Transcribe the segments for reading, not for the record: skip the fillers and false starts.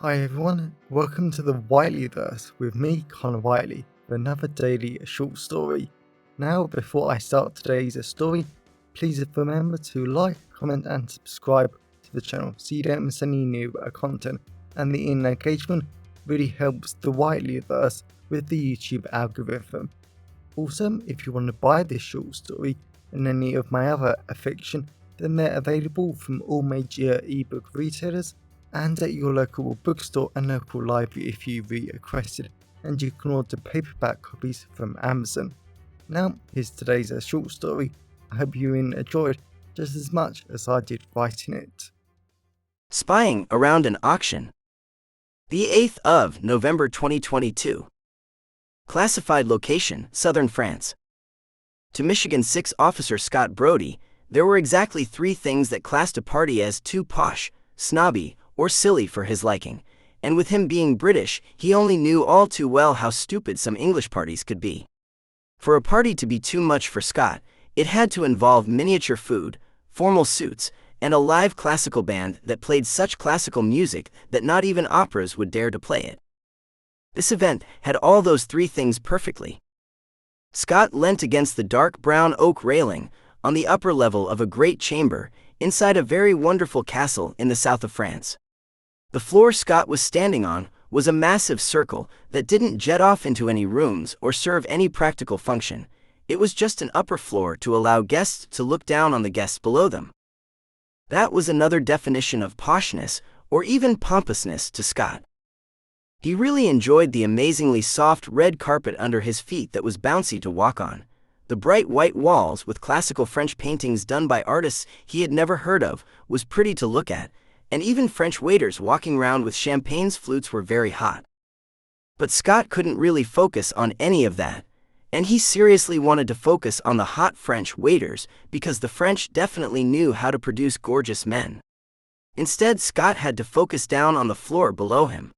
Hi everyone, welcome to the Whiteleyverse with me, Connor Whiteley, for another daily short story. Now, before I start today's story, please remember to like, comment and subscribe to the channel so you don't miss any new content, and the engagement really helps the Whiteleyverse with the YouTube algorithm. Also, if you want to buy this short story and any of my other fiction, then they're available from all major ebook retailers and at your local bookstore and local library if you requested, and you can order paperback copies from Amazon. Now, here's today's short story. I hope you enjoyed just as much as I did writing it. Spying around an auction. The 8th of November 2022. Classified location, Southern France. To MI6 Officer Scott Brody, there were exactly 3 things that classed a party as too posh, snobby, or silly for his liking, and with him being British, he only knew all too well how stupid some English parties could be. For a party to be too much for Scott, it had to involve miniature food, formal suits, and a live classical band that played such classical music that not even operas would dare to play it. This event had all those 3 things perfectly. Scott leant against the dark brown oak railing on the upper level of a great chamber inside a very wonderful castle in the south of France. The floor Scott was standing on was a massive circle that didn't jet off into any rooms or serve any practical function. It was just an upper floor to allow guests to look down on the guests below them. That was another definition of poshness or even pompousness to Scott. He really enjoyed the amazingly soft red carpet under his feet that was bouncy to walk on, the bright white walls with classical French paintings done by artists he had never heard of was pretty to look at, and even French waiters walking round with champagne's flutes were very hot. But Scott couldn't really focus on any of that, and he seriously wanted to focus on the hot French waiters because the French definitely knew how to produce gorgeous men. Instead, Scott had to focus down on the floor below him.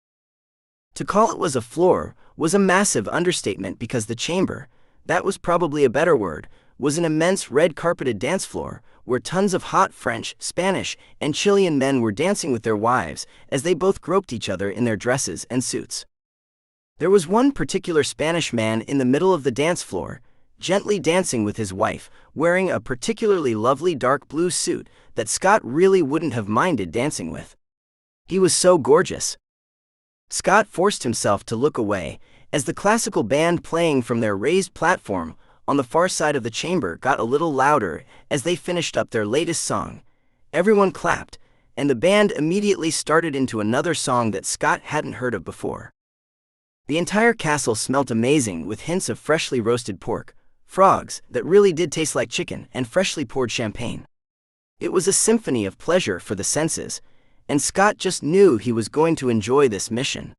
To call it was a floor was a massive understatement because the chamber, that was probably a better word, was an immense red-carpeted dance floor where tons of hot French, Spanish, and Chilean men were dancing with their wives as they both groped each other in their dresses and suits. There was one particular Spanish man in the middle of the dance floor, gently dancing with his wife, wearing a particularly lovely dark blue suit that Scott really wouldn't have minded dancing with. He was so gorgeous. Scott forced himself to look away as the classical band playing from their raised platform on the far side of the chamber got a little louder as they finished up their latest song. Everyone clapped, and the band immediately started into another song that Scott hadn't heard of before. The entire castle smelt amazing with hints of freshly roasted pork, frogs that really did taste like chicken, and freshly poured champagne. It was a symphony of pleasure for the senses, and Scott just knew he was going to enjoy this mission.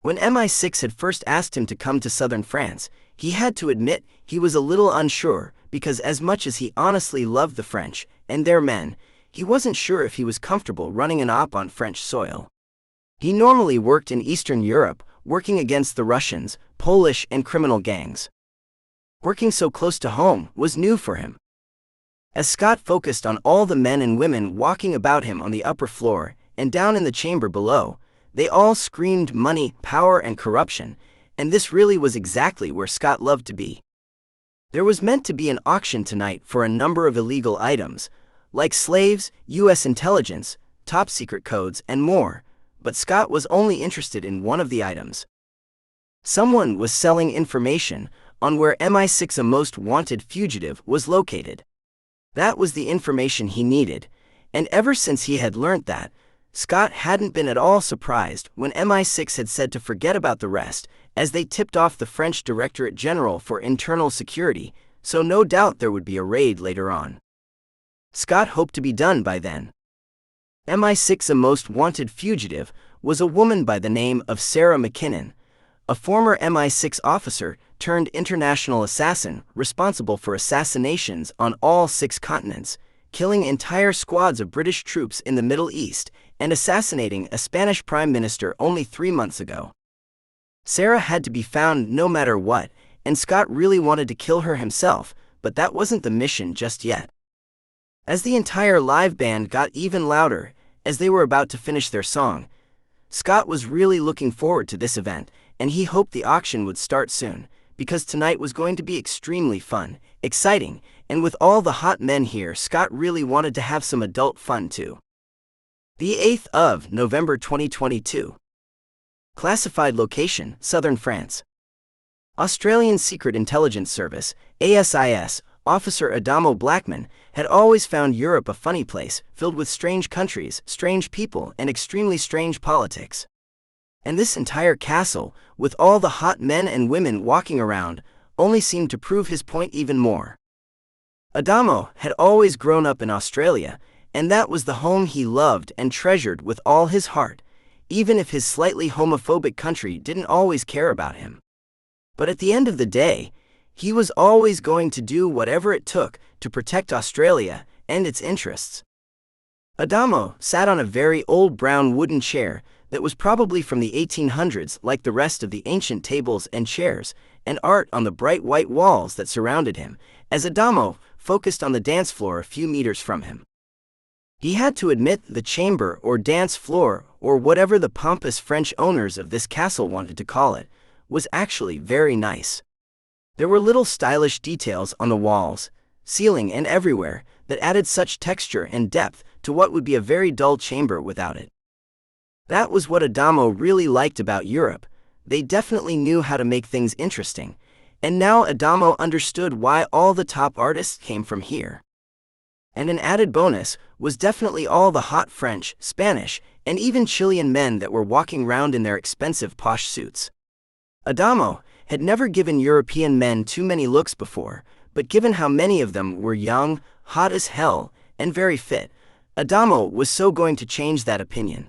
When MI6 had first asked him to come to southern France, he had to admit he was a little unsure because as much as he honestly loved the French and their men, he wasn't sure if he was comfortable running an op on French soil. He normally worked in Eastern Europe, working against the Russians, Polish, and criminal gangs. Working so close to home was new for him. As Scott focused on all the men and women walking about him on the upper floor and down in the chamber below, they all screamed money, power, and corruption, and this really was exactly where Scott loved to be. There was meant to be an auction tonight for a number of illegal items, like slaves, U.S. intelligence, top-secret codes, and more, but Scott was only interested in one of the items. Someone was selling information on where MI6 a most wanted fugitive was located. That was the information he needed, and ever since he had learnt that, Scott hadn't been at all surprised when MI6 had said to forget about the rest, as they tipped off the French Directorate General for Internal Security, so no doubt there would be a raid later on. Scott hoped to be done by then. MI6 a most wanted fugitive was a woman by the name of Sarah McKinnon, a former MI6 officer turned international assassin responsible for assassinations on all 6 continents, killing entire squads of British troops in the Middle East, and assassinating a Spanish prime minister only 3 months ago. Sarah had to be found no matter what, and Scott really wanted to kill her himself, but that wasn't the mission just yet. As the entire live band got even louder, as they were about to finish their song, Scott was really looking forward to this event, and he hoped the auction would start soon, because tonight was going to be extremely fun, exciting, and with all the hot men here, Scott really wanted to have some adult fun too. The 8th of November 2022. Classified location, Southern France. Australian Secret Intelligence Service, ASIS, Officer Adamo Blackman had always found Europe a funny place, filled with strange countries, strange people, and extremely strange politics. And this entire castle, with all the hot men and women walking around, only seemed to prove his point even more. Adamo had always grown up in Australia, and that was the home he loved and treasured with all his heart, even if his slightly homophobic country didn't always care about him. But at the end of the day, he was always going to do whatever it took to protect Australia and its interests. Adamo sat on a very old brown wooden chair that was probably from the 1800s, like the rest of the ancient tables and chairs and art on the bright white walls that surrounded him, as Adamo focused on the dance floor a few meters from him. He had to admit the chamber or dance floor, or whatever the pompous French owners of this castle wanted to call it, was actually very nice. There were little stylish details on the walls, ceiling, and everywhere that added such texture and depth to what would be a very dull chamber without it. That was what Adamo really liked about Europe. They definitely knew how to make things interesting, and now Adamo understood why all the top artists came from here. And an added bonus was definitely all the hot French, Spanish, and even Chilean men that were walking around in their expensive posh suits. Adamo had never given European men too many looks before, but given how many of them were young, hot as hell, and very fit, Adamo was so going to change that opinion.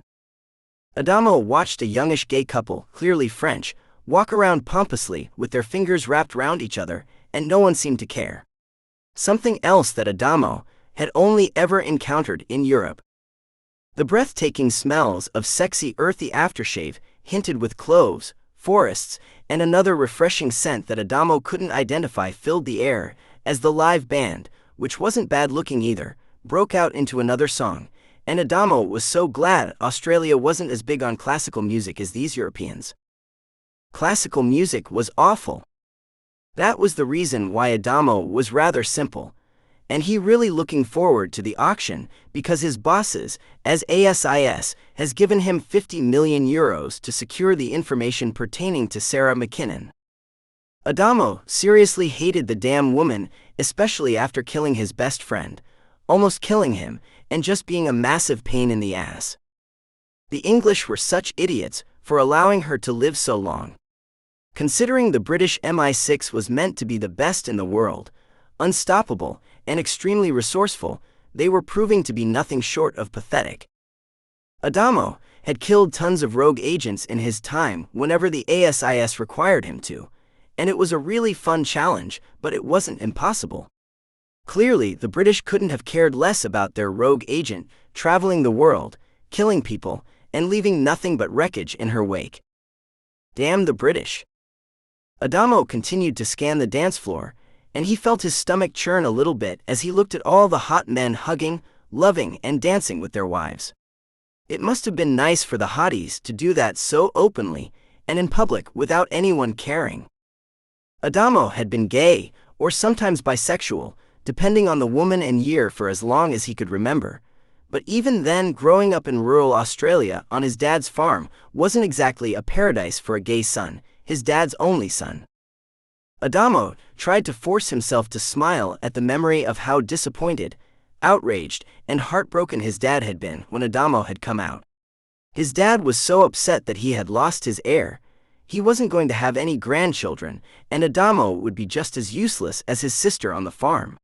Adamo watched a youngish gay couple, clearly French, walk around pompously with their fingers wrapped round each other, and no one seemed to care. Something else that Adamo had only ever encountered in Europe. The breathtaking smells of sexy earthy aftershave hinted with cloves, forests, and another refreshing scent that Adamo couldn't identify filled the air as the live band, which wasn't bad looking either, broke out into another song, and Adamo was so glad Australia wasn't as big on classical music as these Europeans. Classical music was awful. That was the reason why Adamo was rather simple, and he really looking forward to the auction because his bosses, as ASIS, has given him €50 million to secure the information pertaining to Sarah McKinnon. Adamo seriously hated the damn woman, especially after killing his best friend, almost killing him, and just being a massive pain in the ass. The English were such idiots for allowing her to live so long. Considering the British MI6 was meant to be the best in the world, unstoppable, and extremely resourceful, they were proving to be nothing short of pathetic. Adamo had killed tons of rogue agents in his time whenever the ASIS required him to, and it was a really fun challenge, but it wasn't impossible. Clearly, the British couldn't have cared less about their rogue agent traveling the world, killing people, and leaving nothing but wreckage in her wake. Damn the British. Adamo continued to scan the dance floor, and he felt his stomach churn a little bit as he looked at all the hot men hugging, loving, and dancing with their wives. It must have been nice for the hotties to do that so openly and in public without anyone caring. Adamo had been gay, or sometimes bisexual, depending on the woman and year, for as long as he could remember. But even then, growing up in rural Australia on his dad's farm wasn't exactly a paradise for a gay son, his dad's only son. Adamo tried to force himself to smile at the memory of how disappointed, outraged, and heartbroken his dad had been when Adamo had come out. His dad was so upset that he had lost his heir. He wasn't going to have any grandchildren, and Adamo would be just as useless as his sister on the farm.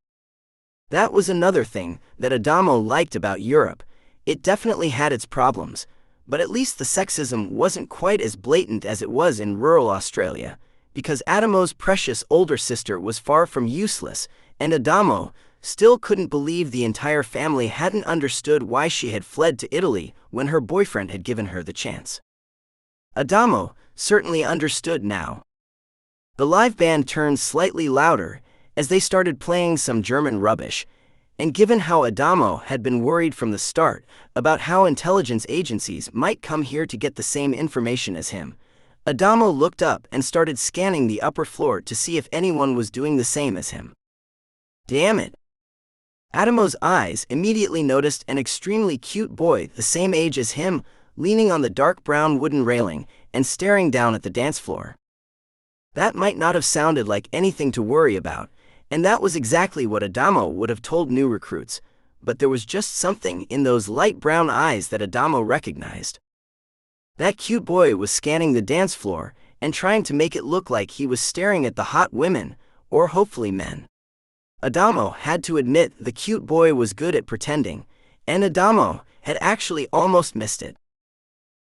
That was another thing that Adamo liked about Europe. It definitely had its problems, but at least the sexism wasn't quite as blatant as it was in rural Australia, because Adamo's precious older sister was far from useless, and Adamo still couldn't believe the entire family hadn't understood why she had fled to Italy when her boyfriend had given her the chance. Adamo certainly understood now. The live band turned slightly louder as they started playing some German rubbish, and given how Adamo had been worried from the start about how intelligence agencies might come here to get the same information as him, Adamo looked up and started scanning the upper floor to see if anyone was doing the same as him. Damn it! Adamo's eyes immediately noticed an extremely cute boy the same age as him, leaning on the dark brown wooden railing and staring down at the dance floor. That might not have sounded like anything to worry about, and that was exactly what Adamo would have told new recruits, but there was just something in those light brown eyes that Adamo recognized. That cute boy was scanning the dance floor and trying to make it look like he was staring at the hot women, or hopefully men. Adamo had to admit the cute boy was good at pretending, and Adamo had actually almost missed it.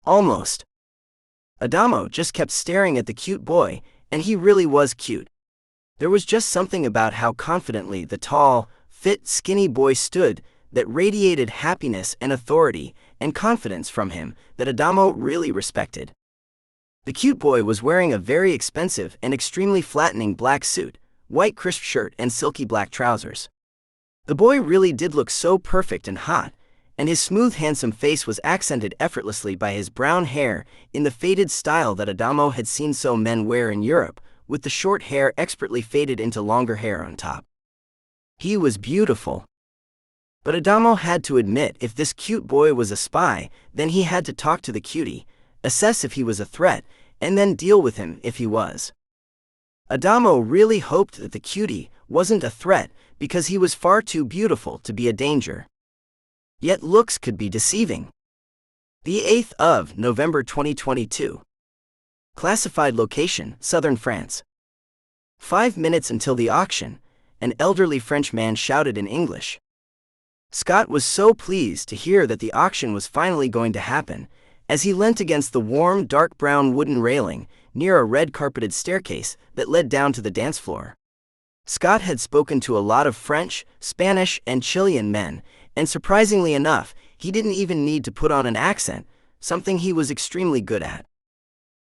Almost. Adamo just kept staring at the cute boy, and he really was cute. There was just something about how confidently the tall, fit, skinny boy stood that radiated happiness and authority and confidence from him that Adamo really respected. The cute boy was wearing a very expensive and extremely flattening black suit, white crisp shirt and silky black trousers. The boy really did look so perfect and hot, and his smooth handsome face was accented effortlessly by his brown hair in the faded style that Adamo had seen so men wear in Europe, with the short hair expertly faded into longer hair on top. He was beautiful. But Adamo had to admit if this cute boy was a spy, then he had to talk to the cutie, assess if he was a threat, and then deal with him if he was. Adamo really hoped that the cutie wasn't a threat because he was far too beautiful to be a danger. Yet looks could be deceiving. The 8th of November 2022. Classified location, Southern France. 5 minutes until the auction, an elderly French man shouted in English. Scott was so pleased to hear that the auction was finally going to happen, as he leant against the warm, dark brown wooden railing near a red-carpeted staircase that led down to the dance floor. Scott had spoken to a lot of French, Spanish, and Chilean men, and surprisingly enough, he didn't even need to put on an accent, something he was extremely good at.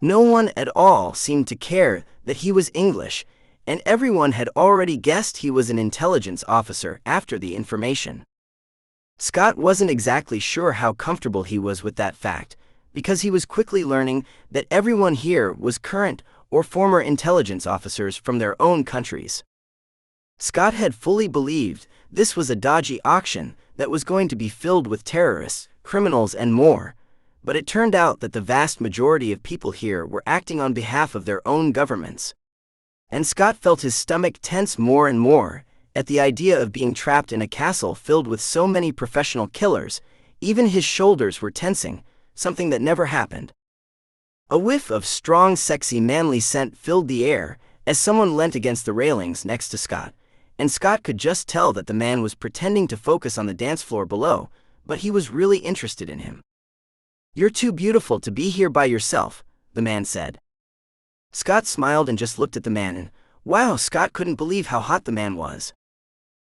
No one at all seemed to care that he was English, and everyone had already guessed he was an intelligence officer after the information. Scott wasn't exactly sure how comfortable he was with that fact, because he was quickly learning that everyone here was current or former intelligence officers from their own countries. Scott had fully believed this was a dodgy auction that was going to be filled with terrorists, criminals, and more, but it turned out that the vast majority of people here were acting on behalf of their own governments. And Scott felt his stomach tense more and more at the idea of being trapped in a castle filled with so many professional killers. Even his shoulders were tensing, something that never happened. A whiff of strong, sexy, manly scent filled the air as someone leant against the railings next to Scott, and Scott could just tell that the man was pretending to focus on the dance floor below, but he was really interested in him. "You're too beautiful to be here by yourself," the man said. Scott smiled and just looked at the man, and wow, Scott couldn't believe how hot the man was.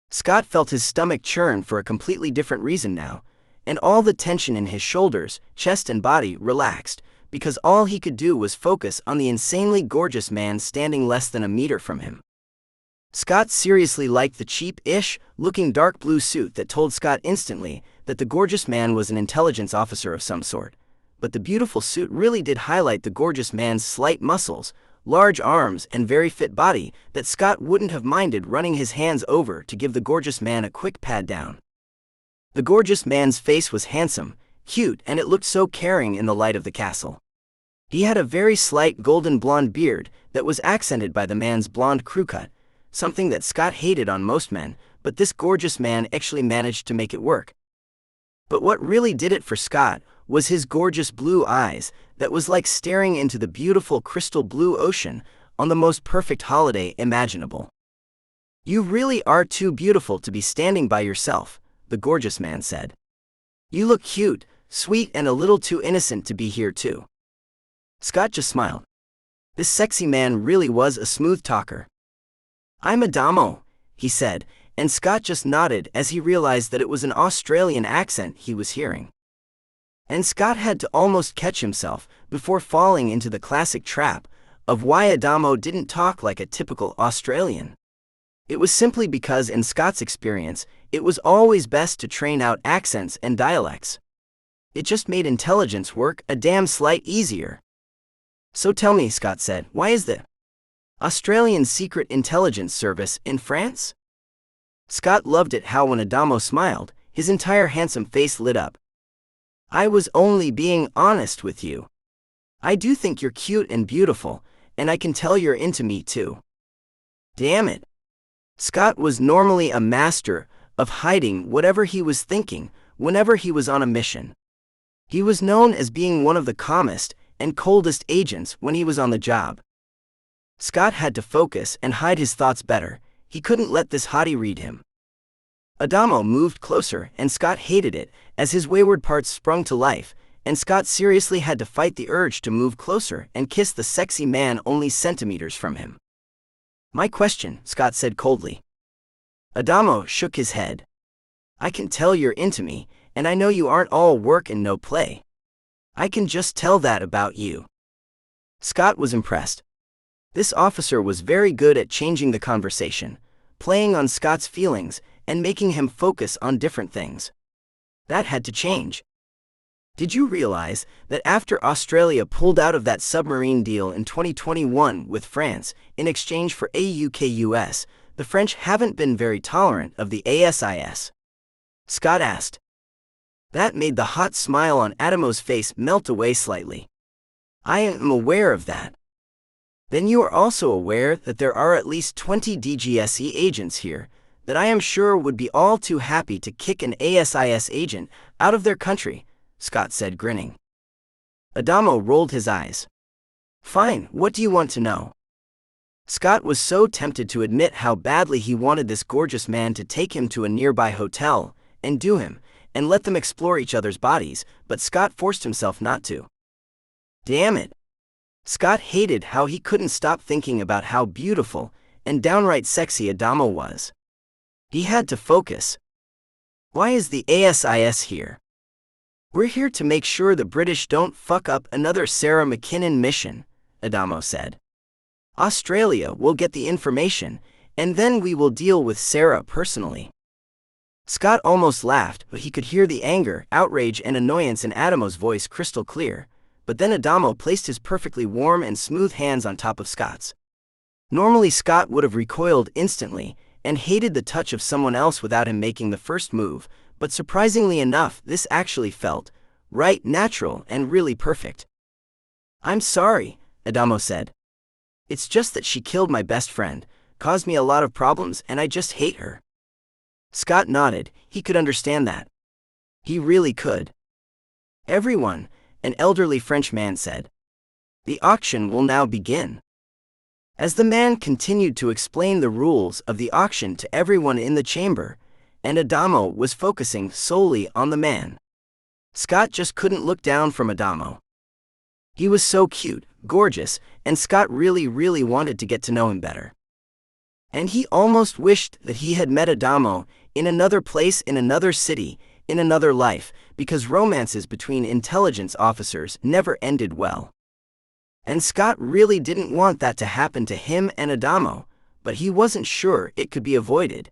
Scott felt his stomach churn for a completely different reason now, and all the tension in his shoulders, chest, and body relaxed, because all he could do was focus on the insanely gorgeous man standing less than a meter from him. Scott seriously liked the cheap-ish looking dark blue suit that told Scott instantly that the gorgeous man was an intelligence officer of some sort, but the beautiful suit really did highlight the gorgeous man's slight muscles, large arms, and very fit body that Scott wouldn't have minded running his hands over to give the gorgeous man a quick pat down. The gorgeous man's face was handsome, cute, and it looked so caring in the light of the castle. He had a very slight golden blonde beard that was accented by the man's blonde crew cut, something that Scott hated on most men, but this gorgeous man actually managed to make it work. But what really did it for Scott was his gorgeous blue eyes that was like staring into the beautiful crystal blue ocean on the most perfect holiday imaginable. "You really are too beautiful to be standing by yourself," the gorgeous man said. "You look cute, sweet, and a little too innocent to be here too." Scott just smiled. This sexy man really was a smooth talker. "I'm Adamo," he said, and Scott just nodded as he realized that it was an Australian accent he was hearing. And Scott had to almost catch himself before falling into the classic trap of why Adamo didn't talk like a typical Australian. It was simply because, in Scott's experience, it was always best to train out accents and dialects. It just made intelligence work a damn slight easier. So tell me, Scott said, why is the Australian Secret Intelligence Service in France? Scott loved it how when Adamo smiled, his entire handsome face lit up. I was only being honest with you. I do think you're cute and beautiful, and I can tell you're into me too. Damn it. Scott was normally a master of hiding whatever he was thinking whenever he was on a mission. He was known as being one of the calmest and coldest agents when he was on the job. Scott had to focus and hide his thoughts better. He couldn't let this hottie read him. Adamo moved closer, and Scott hated it as his wayward parts sprung to life, and Scott seriously had to fight the urge to move closer and kiss the sexy man only centimeters from him. My question, Scott said coldly. Adamo shook his head. I can tell you're into me, and I know you aren't all work and no play. I can just tell that about you. Scott was impressed. This officer was very good at changing the conversation, playing on Scott's feelings, and making him focus on different things. That had to change. Did you realize that after Australia pulled out of that submarine deal in 2021 with France in exchange for AUKUS, the French haven't been very tolerant of the ASIS? Scott asked. That made the hot smile on Adamo's face melt away slightly. I am aware of that. Then you are also aware that there are at least 20 DGSE agents here that I am sure would be all too happy to kick an ASIS agent out of their country, Scott said, grinning. Adamo rolled his eyes. Fine, what do you want to know? Scott was so tempted to admit how badly he wanted this gorgeous man to take him to a nearby hotel and do him, and let them explore each other's bodies, but Scott forced himself not to. Damn it. Scott hated how he couldn't stop thinking about how beautiful and downright sexy Adamo was. He had to focus. Why is the ASIS here? We're here to make sure the British don't fuck up another Sarah McKinnon mission, Adamo said. Australia will get the information, and then we will deal with Sarah personally. Scott almost laughed, but he could hear the anger, outrage, and annoyance in Adamo's voice crystal clear. But then Adamo placed his perfectly warm and smooth hands on top of Scott's. Normally Scott would have recoiled instantly and hated the touch of someone else without him making the first move, but surprisingly enough, this actually felt right, natural, and really perfect. I'm sorry, Adamo said. It's just that she killed my best friend, caused me a lot of problems, and I just hate her. Scott nodded. He could understand that. He really could. Everyone, an elderly French man said. The auction will now begin. As the man continued to explain the rules of the auction to everyone in the chamber, and Adamo was focusing solely on the man, Scott just couldn't look down from Adamo. He was so cute, gorgeous, and Scott really wanted to get to know him better. And he almost wished that he had met Adamo in another place, in another city, in another life, because romances between intelligence officers never ended well. And Scott really didn't want that to happen to him and Adamo, but he wasn't sure it could be avoided.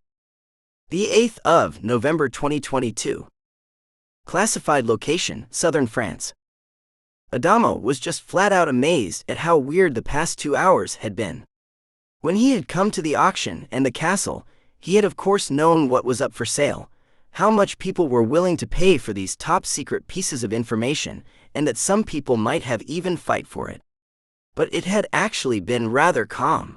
The 8th of November 2022. Classified location, southern France. Adamo was just flat out amazed at how weird the past 2 hours had been. When he had come to the auction and the castle, he had of course known what was up for sale, how much people were willing to pay for these top-secret pieces of information, and that some people might have even fight for it. But it had actually been rather calm.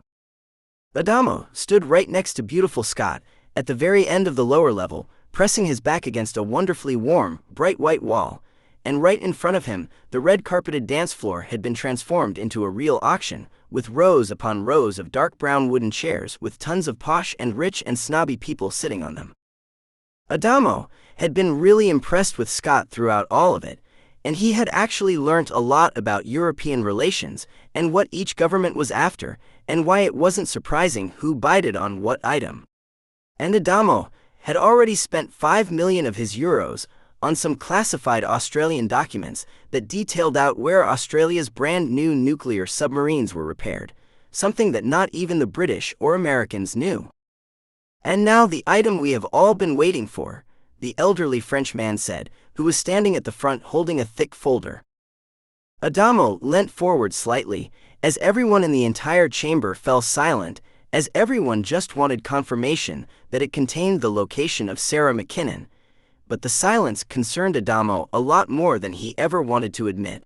Adamo stood right next to beautiful Scott, at the very end of the lower level, pressing his back against a wonderfully warm, bright white wall, and right in front of him, the red-carpeted dance floor had been transformed into a real auction, with rows upon rows of dark brown wooden chairs with tons of posh and rich and snobby people sitting on them. Adamo had been really impressed with Scott throughout all of it, and he had actually learnt a lot about European relations and what each government was after, and why it wasn't surprising who bided on what item. And Adamo had already spent 5 million of his euros on some classified Australian documents that detailed out where Australia's brand new nuclear submarines were repaired, something that not even the British or Americans knew. And now the item we have all been waiting for, the elderly French man said, who was standing at the front holding a thick folder. Adamo leant forward slightly, as everyone in the entire chamber fell silent, as everyone just wanted confirmation that it contained the location of Sarah McKinnon. But the silence concerned Adamo a lot more than he ever wanted to admit.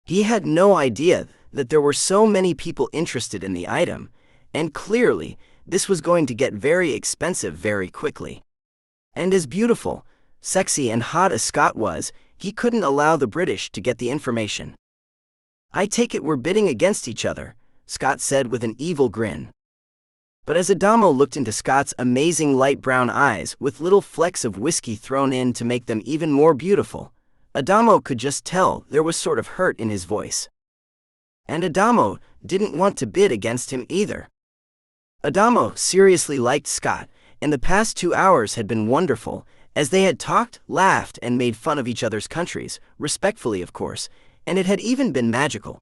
He had no idea that there were so many people interested in the item, and clearly, this was going to get very expensive very quickly. And as beautiful, sexy and hot as Scott was, he couldn't allow the British to get the information. "I take it we're bidding against each other," Scott said with an evil grin. But as Adamo looked into Scott's amazing light brown eyes with little flecks of whiskey thrown in to make them even more beautiful, Adamo could just tell there was sort of hurt in his voice. And Adamo didn't want to bid against him either. Adamo seriously liked Scott, and the past 2 hours had been wonderful, as they had talked, laughed, and made fun of each other's countries, respectfully of course, and it had even been magical.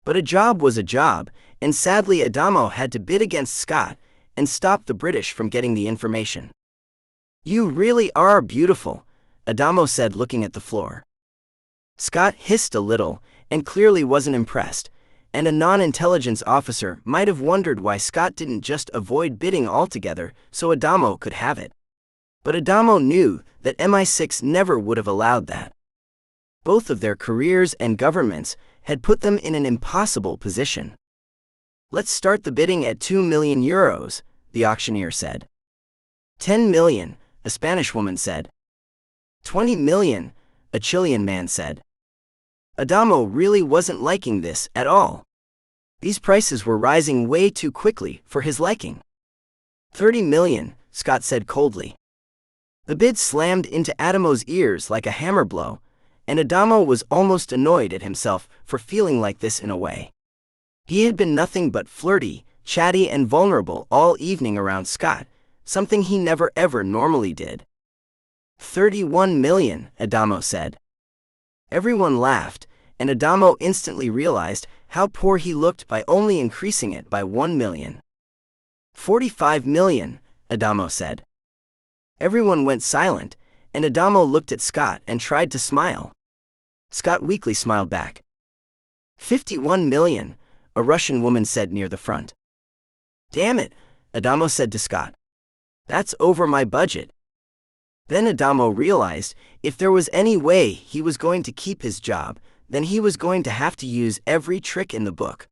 But a job was a job, and sadly Adamo had to bid against Scott and stop the British from getting the information. "You really are beautiful," Adamo said, looking at the floor. Scott hissed a little, and clearly wasn't impressed, and a non-intelligence officer might have wondered why Scott didn't just avoid bidding altogether so Adamo could have it. But Adamo knew that MI6 never would have allowed that. Both of their careers and governments had put them in an impossible position. "Let's start the bidding at 2 million euros, the auctioneer said. 10 million, a Spanish woman said. 20 million, a Chilean man said. Adamo really wasn't liking this at all. These prices were rising way too quickly for his liking. 30 million, Scott said coldly. The bid slammed into Adamo's ears like a hammer blow, and Adamo was almost annoyed at himself for feeling like this in a way. He had been nothing but flirty, chatty, and vulnerable all evening around Scott, something he never ever normally did. 31 million, Adamo said. Everyone laughed, and Adamo instantly realized how poor he looked by only increasing it by 1 million. 45 million, Adamo said. Everyone went silent, and Adamo looked at Scott and tried to smile. Scott weakly smiled back. 51 million, a Russian woman said near the front. Damn it, Adamo said to Scott. That's over my budget. Then Adamo realized if there was any way he was going to keep his job, then he was going to have to use every trick in the book.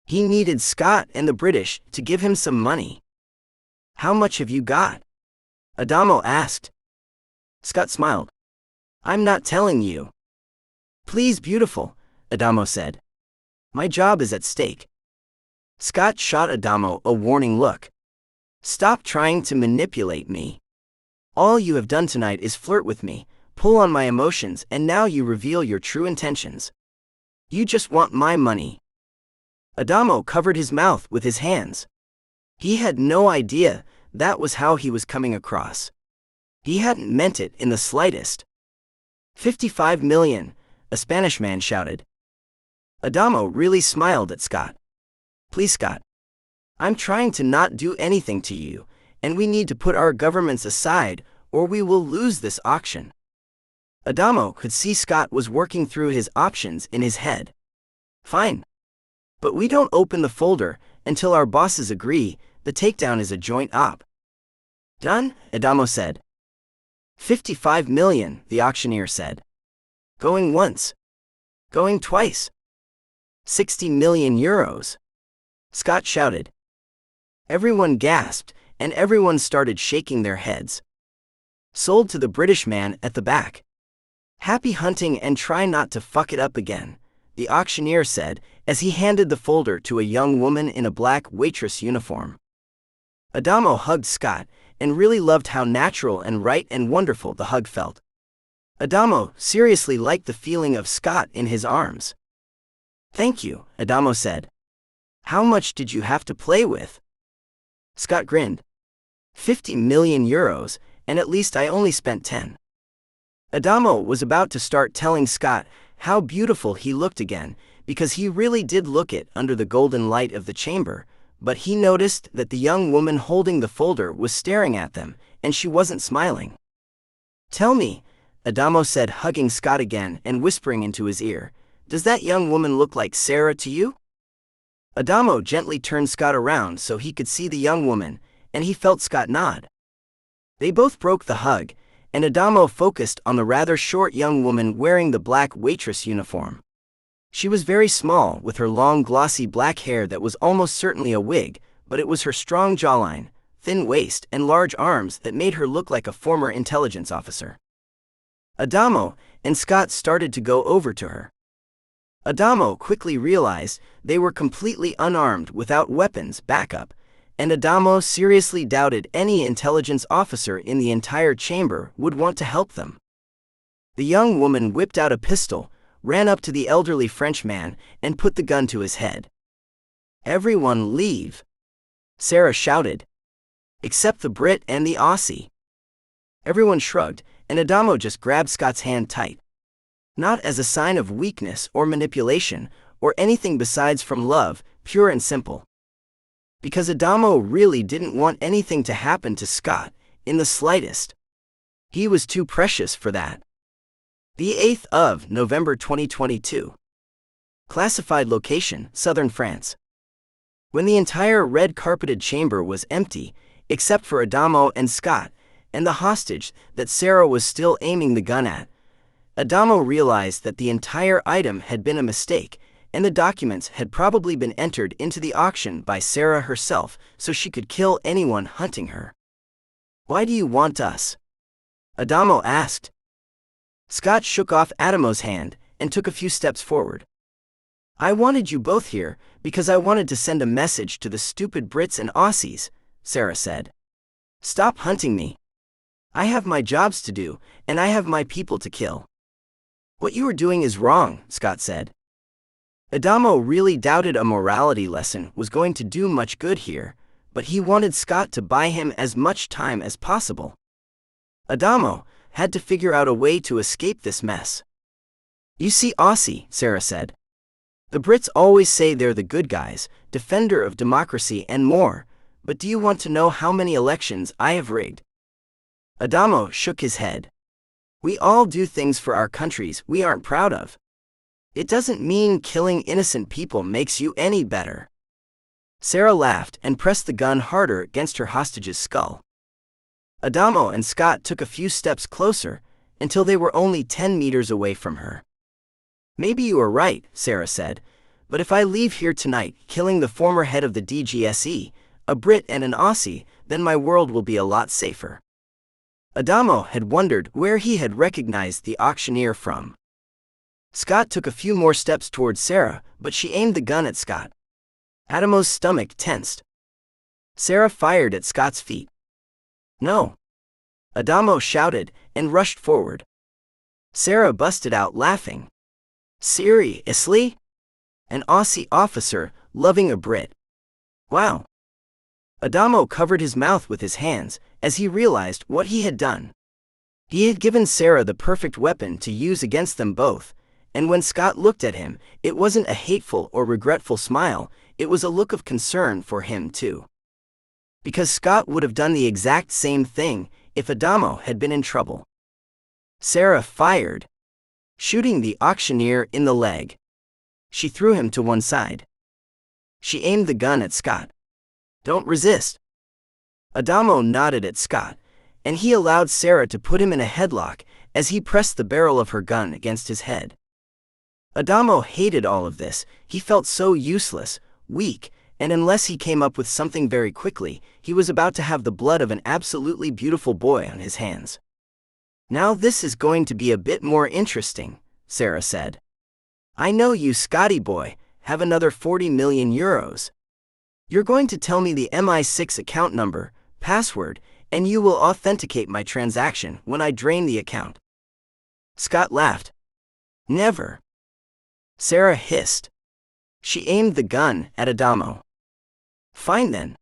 He needed Scott and the British to give him some money. How much have you got? Adamo asked. Scott smiled. I'm not telling you. Please, beautiful, Adamo said. My job is at stake. Scott shot Adamo a warning look. Stop trying to manipulate me. All you have done tonight is flirt with me, pull on my emotions, and now you reveal your true intentions. You just want my money. Adamo covered his mouth with his hands. He had no idea that was how he was coming across. He hadn't meant it in the slightest. 55 million, a Spanish man shouted. Adamo really smiled at Scott. Please, Scott. I'm trying to not do anything to you, and we need to put our governments aside or we will lose this auction. Adamo could see Scott was working through his options in his head. Fine. But we don't open the folder until our bosses agree the takedown is a joint op. Done, Adamo said. 55 million, the auctioneer said. Going once. Going twice. 60 million euros. Scott shouted. Everyone gasped, and everyone started shaking their heads. Sold to the British man at the back. Happy hunting and try not to fuck it up again, the auctioneer said as he handed the folder to a young woman in a black waitress uniform. Adamo hugged Scott and really loved how natural and right and wonderful the hug felt. Adamo seriously liked the feeling of Scott in his arms. Thank you, Adamo said. How much did you have to play with? Scott grinned. 50 million euros, and at least I only spent 10. Adamo was about to start telling Scott how beautiful he looked again, because he really did look it under the golden light of the chamber, but he noticed that the young woman holding the folder was staring at them, and she wasn't smiling. "Tell me," Adamo said, hugging Scott again and whispering into his ear, "does that young woman look like Sarah to you?" Adamo gently turned Scott around so he could see the young woman, and he felt Scott nod. They both broke the hug, and Adamo focused on the rather short young woman wearing the black waitress uniform. She was very small, with her long glossy black hair that was almost certainly a wig, but it was her strong jawline, thin waist, and large arms that made her look like a former intelligence officer. Adamo and Scott started to go over to her. Adamo quickly realized they were completely unarmed without weapons backup, and Adamo seriously doubted any intelligence officer in the entire chamber would want to help them. The young woman whipped out a pistol, ran up to the elderly Frenchman, and put the gun to his head. "Everyone leave," Sarah shouted. "Except the Brit and the Aussie." Everyone shrugged, and Adamo just grabbed Scott's hand tight. Not as a sign of weakness or manipulation, or anything besides from love, pure and simple. Because Adamo really didn't want anything to happen to Scott, in the slightest. He was too precious for that. The 8th of November 2022. Classified location, Southern France. When the entire red-carpeted chamber was empty, except for Adamo and Scott, and the hostage that Sarah was still aiming the gun at, Adamo realized that the entire item had been a mistake, and the documents had probably been entered into the auction by Sarah herself so she could kill anyone hunting her. "Why do you want us?" Adamo asked. Scott shook off Adamo's hand and took a few steps forward. "I wanted you both here because I wanted to send a message to the stupid Brits and Aussies," Sarah said. "Stop hunting me. I have my jobs to do, and I have my people to kill." "What you are doing is wrong," Scott said. Adamo really doubted a morality lesson was going to do much good here, but he wanted Scott to buy him as much time as possible. Adamo had to figure out a way to escape this mess. "You see, Aussie," Sarah said. "The Brits always say they're the good guys, defender of democracy and more, but do you want to know how many elections I have rigged?" Adamo shook his head. "We all do things for our countries we aren't proud of. It doesn't mean killing innocent people makes you any better." Sarah laughed and pressed the gun harder against her hostage's skull. Adamo and Scott took a few steps closer until they were only 10 meters away from her. "Maybe you are right," Sarah said, "but if I leave here tonight killing the former head of the DGSE, a Brit and an Aussie, then my world will be a lot safer." Adamo had wondered where he had recognized the auctioneer from. Scott took a few more steps towards Sarah, but she aimed the gun at Scott. Adamo's stomach tensed. Sarah fired at Scott's feet. "No!" Adamo shouted and rushed forward. Sarah busted out laughing. "Seriously? An Aussie officer loving a Brit? Wow!" Adamo covered his mouth with his hands as he realized what he had done. He had given Sarah the perfect weapon to use against them both, and when Scott looked at him, it wasn't a hateful or regretful smile, it was a look of concern for him too. Because Scott would have done the exact same thing if Adamo had been in trouble. Sarah fired, shooting the auctioneer in the leg. She threw him to one side. She aimed the gun at Scott. "Don't resist." Adamo nodded at Scott, and he allowed Sarah to put him in a headlock as he pressed the barrel of her gun against his head. Adamo hated all of this. He felt so useless, weak, and unless he came up with something very quickly, he was about to have the blood of an absolutely beautiful boy on his hands. "Now this is going to be a bit more interesting," Sarah said. "I know you, Scotty boy, have another 40 million euros. You're going to tell me the MI6 account number, password, and you will authenticate my transaction when I drain the account." Scott laughed. "Never." Sarah hissed. She aimed the gun at Adamo. "Fine then.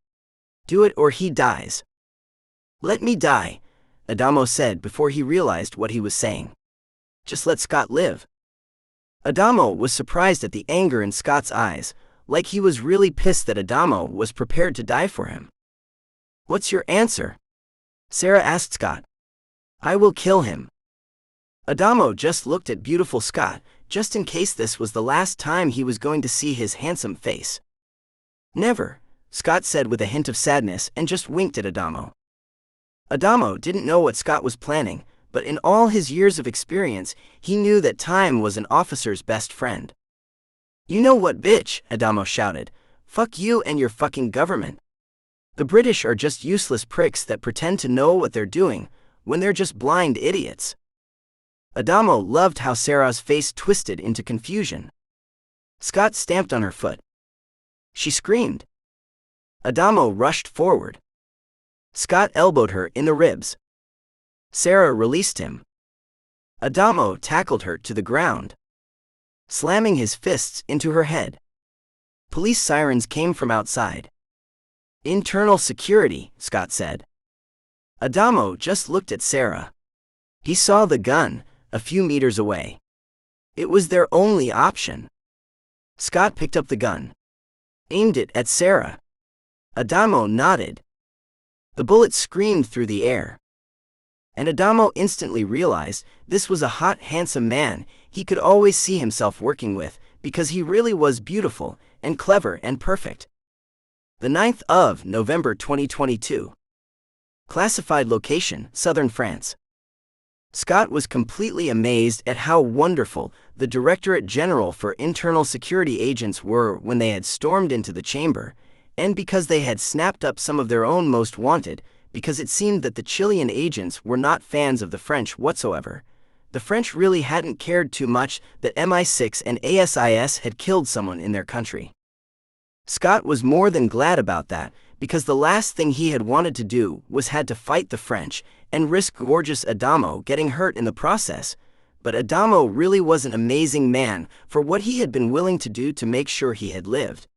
Do it or he dies." "Let me die," Adamo said before he realized what he was saying. "Just let Scott live." Adamo was surprised at the anger in Scott's eyes, like he was really pissed that Adamo was prepared to die for him. "What's your answer?" Sarah asked Scott. "I will kill him." Adamo just looked at beautiful Scott, just in case this was the last time he was going to see his handsome face. "Never," Scott said with a hint of sadness and just winked at Adamo. Adamo didn't know what Scott was planning, but in all his years of experience, he knew that time was an officer's best friend. "You know what, bitch?" Adamo shouted. "Fuck you and your fucking government. The British are just useless pricks that pretend to know what they're doing, when they're just blind idiots." Adamo loved how Sarah's face twisted into confusion. Scott stamped on her foot. She screamed. Adamo rushed forward. Scott elbowed her in the ribs. Sarah released him. Adamo tackled her to the ground, slamming his fists into her head. Police sirens came from outside. "Internal security," Scott said. Adamo just looked at Sarah. He saw the gun, a few meters away. It was their only option. Scott picked up the gun, aimed it at Sarah. Adamo nodded. The bullet screamed through the air. And Adamo instantly realized this was a hot, handsome man he could always see himself working with, because he really was beautiful and clever and perfect. The 9th of November 2022. Classified location, southern France. Scott was completely amazed at how wonderful the Directorate General for Internal Security agents were when they had stormed into the chamber, and because they had snapped up some of their own most wanted, because it seemed that the Chilean agents were not fans of the French whatsoever. The French really hadn't cared too much that MI6 and ASIS had killed someone in their country. Scott was more than glad about that, because the last thing he had wanted to do was had to fight the French and risk gorgeous Adamo getting hurt in the process. But Adamo really was an amazing man for what he had been willing to do to make sure he had lived.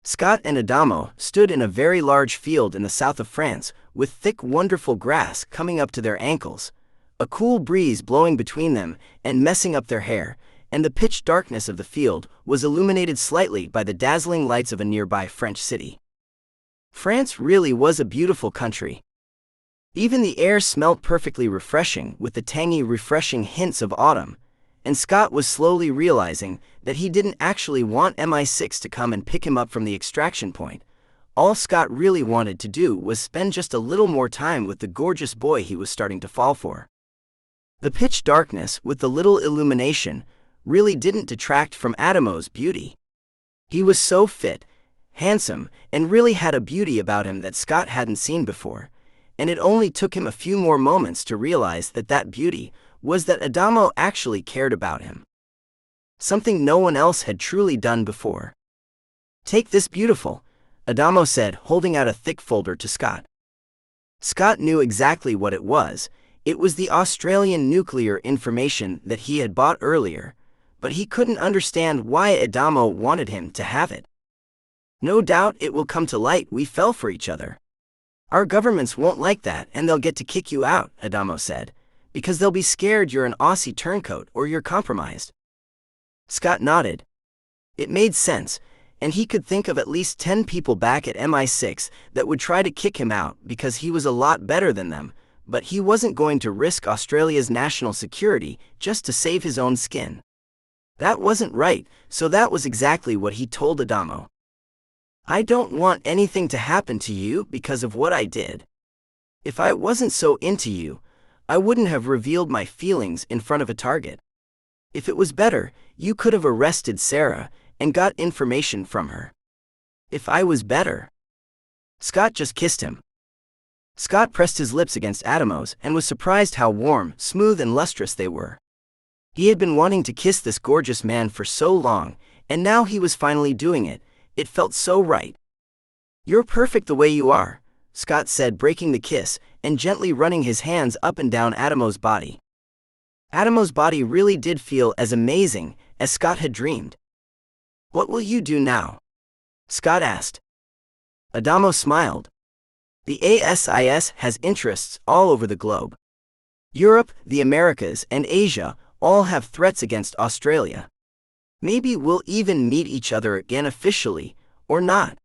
Scott and Adamo stood in a very large field in the south of France, with thick, wonderful grass coming up to their ankles, a cool breeze blowing between them and messing up their hair, and the pitch darkness of the field was illuminated slightly by the dazzling lights of a nearby French city. France really was a beautiful country. Even the air smelt perfectly refreshing with the tangy, refreshing hints of autumn, and Scott was slowly realizing that he didn't actually want MI6 to come and pick him up from the extraction point. All Scott really wanted to do was spend just a little more time with the gorgeous boy he was starting to fall for. The pitch darkness with the little illumination really didn't detract from Adamo's beauty. He was so fit, handsome, and really had a beauty about him that Scott hadn't seen before, and it only took him a few more moments to realize that that beauty was that Adamo actually cared about him. Something no one else had truly done before. "Take this, beautiful," Adamo said, holding out a thick folder to Scott. Scott knew exactly what it was. It was the Australian nuclear information that he had bought earlier, but he couldn't understand why Adamo wanted him to have it. "No doubt it will come to light we fell for each other. Our governments won't like that and they'll get to kick you out," Adamo said, "because they'll be scared you're an Aussie turncoat or you're compromised." Scott nodded. It made sense, and he could think of at least 10 people back at MI6 that would try to kick him out because he was a lot better than them, but he wasn't going to risk Australia's national security just to save his own skin. That wasn't right, so that was exactly what he told Adamo. "I don't want anything to happen to you because of what I did. If I wasn't so into you, I wouldn't have revealed my feelings in front of a target. If it was better, you could have arrested Sarah and got information from her. If I was better." Scott just kissed him. Scott pressed his lips against Adamo's and was surprised how warm, smooth, and lustrous they were. He had been wanting to kiss this gorgeous man for so long, and now he was finally doing it. It felt so right. "You're perfect the way you are," Scott said, breaking the kiss and gently running his hands up and down Adamo's body. Adamo's body really did feel as amazing as Scott had dreamed. "What will you do now?" Scott asked. Adamo smiled. "The ASIS has interests all over the globe. Europe, the Americas, and Asia all have threats against Australia. Maybe we'll even meet each other again officially, or not.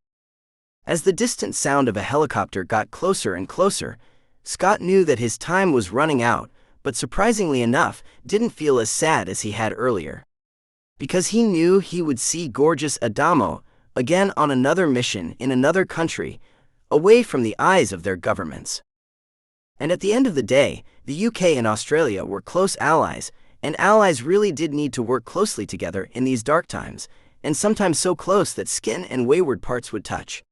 As the distant sound of a helicopter got closer and closer, Scott knew that his time was running out, but surprisingly enough, didn't feel as sad as he had earlier. Because he knew he would see gorgeous Adamo again on another mission in another country, away from the eyes of their governments. And at the end of the day, the UK and Australia were close allies, and allies really did need to work closely together in these dark times, and sometimes so close that skin and wayward parts would touch.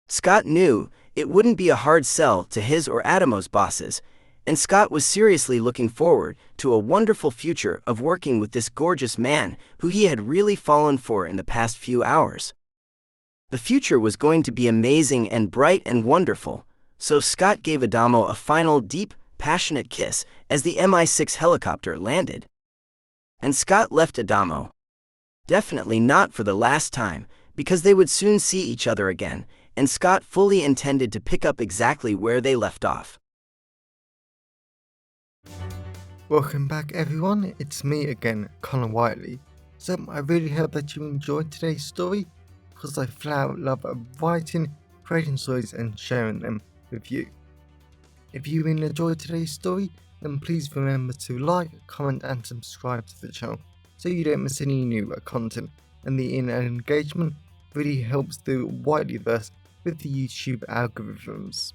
Scott knew it wouldn't be a hard sell to his or Adamo's bosses, and Scott was seriously looking forward to a wonderful future of working with this gorgeous man who he had really fallen for in the past few hours. The future was going to be amazing and bright and wonderful, so Scott gave Adamo a final deep, passionate kiss as the MI6 helicopter landed. And Scott left Adamo. Definitely not for the last time, because they would soon see each other again, and Scott fully intended to pick up exactly where they left off. Welcome back everyone, it's me again, Connor Whiteley. So I really hope that you enjoyed today's story, because I flat out love writing, creating stories and sharing them with you. If you really enjoyed today's story, then please remember to like, comment and subscribe to the channel so you don't miss any new content, and the engagement really helps the Whiteleyverse with the YouTube algorithms.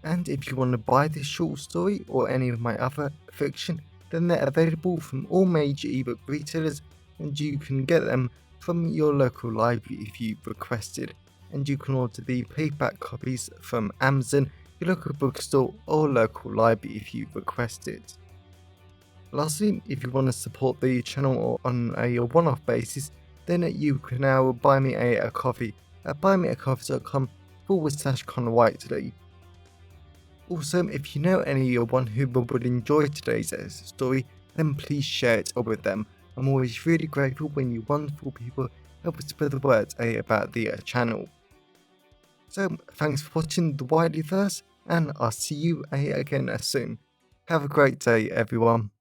And if you want to buy this short story or any of my other fiction, then they're available from all major ebook retailers, and you can get them from your local library if you requested, and you can order the paperback copies from Amazon, your local bookstore or local library if you request it. Lastly, if you want to support the channel on a one-off basis, then you can now buy me a coffee at buymeacoffee.com/Connor Whiteley. Also, if you know anyone who would enjoy today's story, then please share it with them. I'm always really grateful when you wonderful people help spread the word about the channel. So, thanks for watching the Whiteleyverse, and I'll see you again soon. Have a great day, everyone.